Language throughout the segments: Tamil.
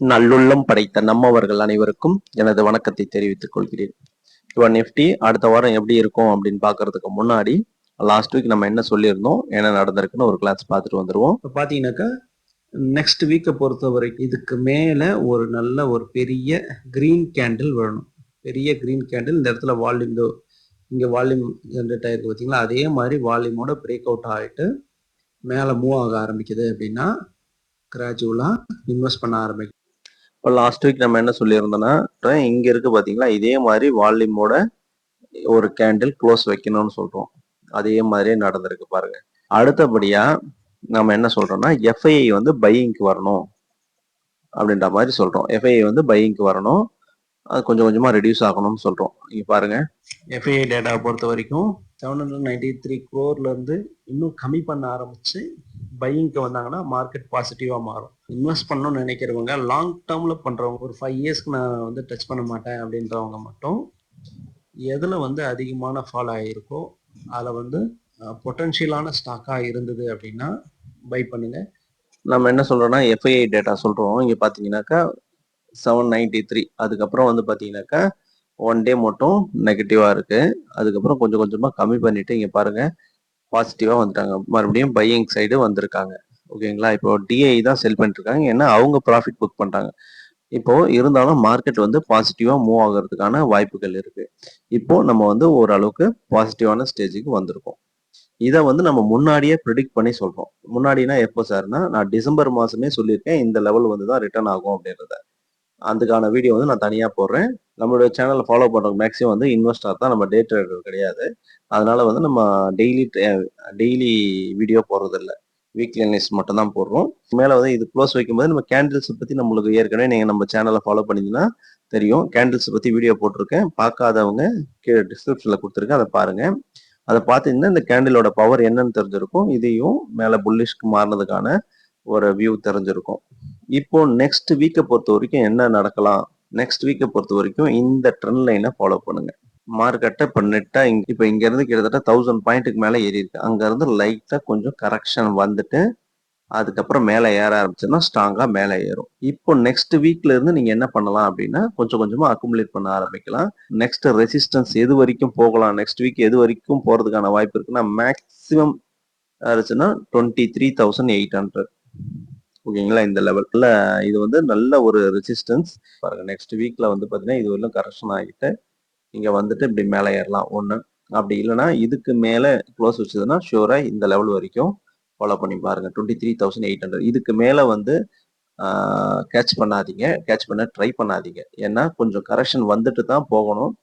நல்லுள்ளம் படைத்த நம்மவர்கள் அனைவருக்கும் எனது வணக்கத்தை தெரிவித்துக் கொள்கிறேன். இப்போ நிஃப்டி அடுத்த வாரம் எப்படி இருக்கும் அப்படின்னு பாக்குறதுக்கு முன்னாடி லாஸ்ட் வீக் நம்ம என்ன சொல்லியிருந்தோம், என்ன நடந்திருக்குன்னு ஒரு கிளாஸ் பார்த்துட்டு வந்துருவோம். இப்போ பாத்தீங்கன்னாக்கா நெக்ஸ்ட் வீக்கை பொறுத்த வரைக்கும் இதுக்கு மேல ஒரு நல்ல ஒரு பெரிய கிரீன் கேண்டில் வரணும். பெரிய கிரீன் கேண்டில் இந்த இடத்துல வால்யூம் இங்க வால்யூம் ஜென்ரேட் ஆயிருக்கு பார்த்தீங்களா, அதே மாதிரி வால்யூமோட பிரேக் அவுட் ஆகிட்டு மேலே மூவ் ஆக ஆரம்பிக்குது அப்படின்னா கிராஜுவலா இன்வெஸ்ட் பண்ண ஆரம்பிக்கும். இப்போ லாஸ்ட் வீக் நம்ம என்ன சொல்லியிருந்தோம்னா, இங்க இருக்கு பாத்தீங்களா, இதே மாதிரி வால்யூமோட ஒரு கேண்டில் க்ளோஸ் வைக்கணும்னு சொல்றோம். அதே மாதிரியே நடந்திருக்கு பாருங்க. அடுத்தபடியா நம்ம என்ன சொல்றோம்னா, எஃப்ஐஐ வந்து பையிங்க்கு வரணும் அப்படின்ற மாதிரி சொல்றோம். எஃப்ஐஐ வந்து பையிங்க்கு வரணும், அது கொஞ்சம் கொஞ்சமா ரெடியூஸ் ஆகணும்னு சொல்றோம். இங்க பாருங்க, எஃப்ஐஐ டேட்டாவை பொறுத்த வரைக்கும் 793 crore இருந்து இன்னும் கம்மி பண்ண ஆரம்பிச்சு பையிங்க்கு வந்தாங்கன்னா மார்க்கெட் பாசிட்டிவா மாறும். இன்வெஸ்ட் பண்ணணும்னு நினைக்கிறவங்க, லாங் டேர்ம்ல பண்றவங்க, ஒரு 5 இயர்ஸ்க்கு நான் வந்து டச் பண்ண மாட்டேன் அப்படின்றவங்க மட்டும் எதுல வந்து அதிகமான ஃபால் ஆகிருக்கோ அதில் வந்து பொட்டன்ஷியலான ஸ்டாக்கா இருந்தது அப்படின்னா பை பண்ணுங்க. நம்ம என்ன சொல்றோம்னா, எஃப்ஐஐ டேட்டா சொல்றோம். இங்க பாத்தீங்கன்னாக்கா 793, அதுக்கப்புறம் வந்து பாத்தீங்கன்னாக்கா 1 டே மட்டும் நெகட்டிவா இருக்கு. அதுக்கப்புறம் கொஞ்சம் கொஞ்சமா கம்மி பண்ணிட்டு இங்க பாருங்க பாசிட்டிவா வந்துட்டாங்க. மறுபடியும் பையிங் சைடு வந்திருக்காங்க. ஓகேங்களா, இப்போ டிஐ தான் செல் பண்ணிட்டு இருக்காங்க, ஏன்னா அவங்க ப்ராஃபிட் புக் பண்றாங்க. இப்போ இருந்தாலும் மார்க்கெட் வந்து பாசிட்டிவா மூவ் ஆகிறதுக்கான வாய்ப்புகள் இருக்கு. இப்போ நம்ம வந்து ஓரளவுக்கு பாசிட்டிவான ஸ்டேஜுக்கு வந்திருக்கோம். இதை வந்து நம்ம முன்னாடியே ப்ரிடிக்ட் பண்ணி சொல்றோம். முன்னாடினா எப்போ சார்னா, நான் டிசம்பர் மாசமே சொல்லியிருக்கேன் இந்த லெவல் வந்து தான் ரிட்டர்ன் ஆகும் அப்படின்றத. அதுக்கான வீடியோ வந்து நான் தனியா போடுறேன். நம்மளுடைய சேனலை ஃபாலோ பண்றவங்க மேக்ஸிமம் வந்து இன்வெஸ்டர் தான், நம்ம டே ட்ரேடர் கிடையாது. அதனால வந்து நம்ம டெய்லி வீடியோ போடுறது இல்லை, வீக்லி அனலைஸ் மட்டும் தான் போடுறோம். மேல வந்து இது க்ளோஸ் வைக்கும்போது நம்ம கேண்டில்ஸ் பத்தி நம்மளுக்கு ஏற்கனவே நீங்க நம்ம சேனலை ஃபாலோ பண்ணீங்கன்னா தெரியும். கேண்டில்ஸ் பத்தி வீடியோ போட்டிருக்கேன், பார்க்காதவங்க கீழே டிஸ்கிரிப்ஷன்ல கொடுத்துருக்கேன், அதை பாருங்க. அதை பார்த்தீங்கன்னா இந்த கேண்டிலோட பவர் என்னன்னு தெரிஞ்சிருக்கும். இதையும் மேல புல்லிஷ்க்கு மாறினதுக்கான ஒரு வியூ தெரிஞ்சிருக்கும். இப்போ நெக்ஸ்ட் வீக்கை பொறுத்த வரைக்கும் என்ன நடக்கலாம், நெக்ஸ்ட் வீக்கை பொறுத்த வரைக்கும் இந்த ட்ரெண்ட் லைனை ஃபாலோ பண்ணுங்க. மார்க்கெட்டை இப்போ நெட்டா இப்போ இங்க இருந்து கிட்டத்தட்ட 1000 பாயிண்ட்டுக்கு மேல ஏறி இருக்கு. அங்க இருந்து லைட்டா கொஞ்சம் கரெக்ஷன் வந்துட்டு அதுக்கப்புறம் மேலே ஏற ஆரம்பிச்சுன்னா ஸ்ட்ராங்கா மேலே ஏறும். இப்போ நெக்ஸ்ட் வீக்ல இருந்து நீங்க என்ன பண்ணலாம் அப்படின்னா, கொஞ்சம் கொஞ்சமா அக்குமுலேட் பண்ண ஆரம்பிக்கலாம். நெக்ஸ்ட் ரெசிஸ்டன்ஸ் எது வரைக்கும் போகலாம், நெக்ஸ்ட் வீக் எது வரைக்கும் போறதுக்கான வாய்ப்பு இருக்குன்னா, மேக்சிமம் ஆச்சுன்னா 23,800. ஓகேங்களா, இந்த லெவல்ல இது வந்து நல்ல ஒரு ரெசிஸ்டன்ஸ் பாருங்க. நெக்ஸ்ட் வீக்ல வந்து பாத்தீங்கன்னா இது வரலும் கரெக்ஷன் ஆகிட்டு இங்க வந்துட்டு இப்படி மேலே ஏறலாம் ஒண்ணு. அப்படி இல்லைன்னா இதுக்கு மேல க்ளோஸ் வச்சதுன்னா ஷூரா இந்த லெவல் வரைக்கும் ஃபாலோ பண்ணி பாருங்க. 23,800 இதுக்கு மேல வந்து கேட்ச் பண்ணாதீங்க, கேட்ச் பண்ண ட்ரை பண்ணாதீங்க. ஏன்னா கொஞ்சம் கரெக்ஷன் வந்துட்டு தான் போகணும்.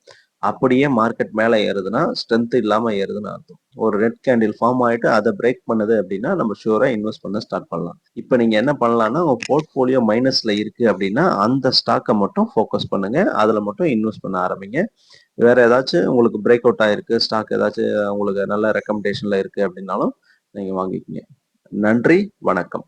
அப்படியே மார்க்கெட் மேலே ஏறுதுன்னா ஸ்ட்ரென்த் இல்லாம ஏறுதுன்னு அர்த்தம். ஒரு ரெட் கேண்டில் ஃபார்ம் ஆயிட்டு அதை பிரேக் பண்ணுது அப்படின்னா நம்ம ஷூரா இன்வெஸ்ட் பண்ண ஸ்டார்ட் பண்ணலாம். இப்போ நீங்க என்ன பண்ணலாம்னா, உங்க போர்ட்போலியோ மைனஸ்ல இருக்கு அப்படின்னா அந்த ஸ்டாக்கை மட்டும் ஃபோக்கஸ் பண்ணுங்க, அதுல மட்டும் இன்வெஸ்ட் பண்ண ஆரம்பிங்க. வேற ஏதாச்சும் உங்களுக்கு பிரேக் அவுட் ஆயிருக்கு ஸ்டாக், ஏதாச்சும் உங்களுக்கு நல்ல ரெக்கமெண்டேஷன்ல இருக்கு அப்படின்னாலும் நீங்க வாங்கிக்கங்க. நன்றி, வணக்கம்.